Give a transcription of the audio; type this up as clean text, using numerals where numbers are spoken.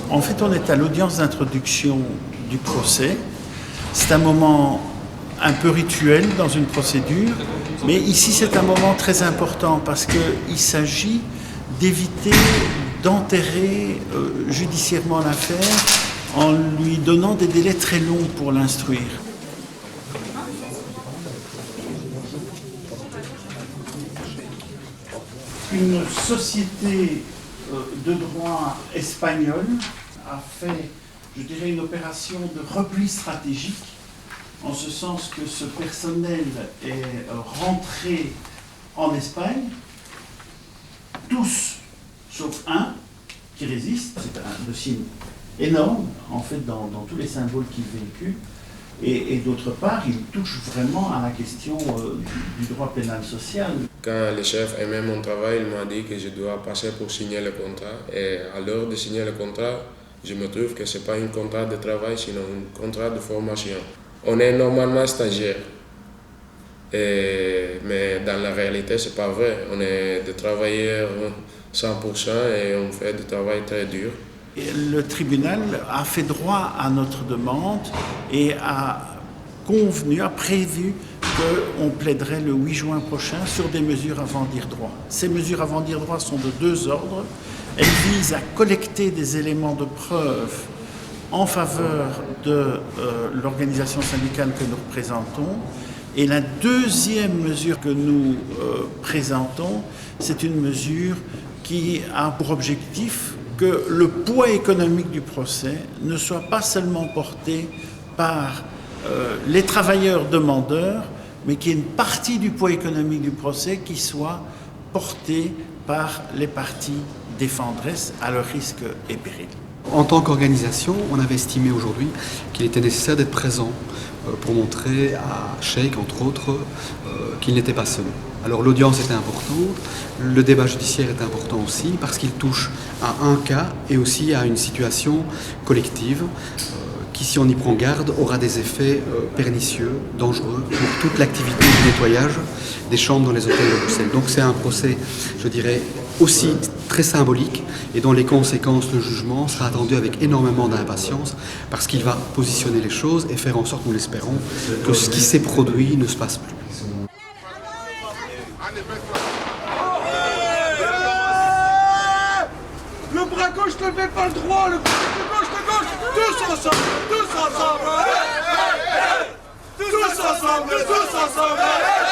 En fait, on est à l'audience d'introduction du procès. C'est un moment un peu rituel dans une procédure, mais ici c'est un moment très important parce qu'il s'agit d'éviter d'enterrer judiciairement l'affaire en lui donnant des délais très longs pour l'instruire. Une société de droit espagnole a fait, je dirais, une opération de repli stratégique, en ce sens que ce personnel est rentré en Espagne, tous sauf un qui résiste. C'est un dossier énorme, en fait, dans tous les symboles qu'il véhicule. Et d'autre part, il touche vraiment à la question du droit pénal social. Quand le chef aimait mon travail, il m'a dit que je dois passer pour signer le contrat. Et à l'heure de signer le contrat, je me trouve que ce n'est pas un contrat de travail, sinon un contrat de formation. On est normalement stagiaire, mais dans la réalité, ce n'est pas vrai. On est des travailleurs 100% et on fait du travail très dur. Le tribunal a fait droit à notre demande et a prévu qu'on plaiderait le 8 juin prochain sur des mesures avant dire droit. Ces mesures avant dire droit sont de deux ordres. Elles visent à collecter des éléments de preuve en faveur de l'organisation syndicale que nous représentons. Et la deuxième mesure que nous présentons, c'est une mesure qui a pour objectif que le poids économique du procès ne soit pas seulement porté par les travailleurs demandeurs, mais qu'il y ait une partie du poids économique du procès qui soit portée par les parties défenderesses à leur risque et péril. En tant qu'organisation, on avait estimé aujourd'hui qu'il était nécessaire d'être présent pour montrer à Cheikh, entre autres, qu'il n'était pas seul. Alors l'audience était importante, le débat judiciaire est important aussi parce qu'il touche à un cas et aussi à une situation collective qui, si on y prend garde, aura des effets pernicieux, dangereux pour toute l'activité du nettoyage des chambres dans les hôtels de Bruxelles. Donc c'est un procès, je dirais, aussi très symbolique et dont les conséquences, le jugement, sera attendu avec énormément d'impatience parce qu'il va positionner les choses et faire en sorte, nous l'espérons, que ce qui s'est produit ne se passe plus. Le bras gauche ne levez pas le droit, le gauche, tous ensemble, tous ensemble, tous ensemble, tous ensemble.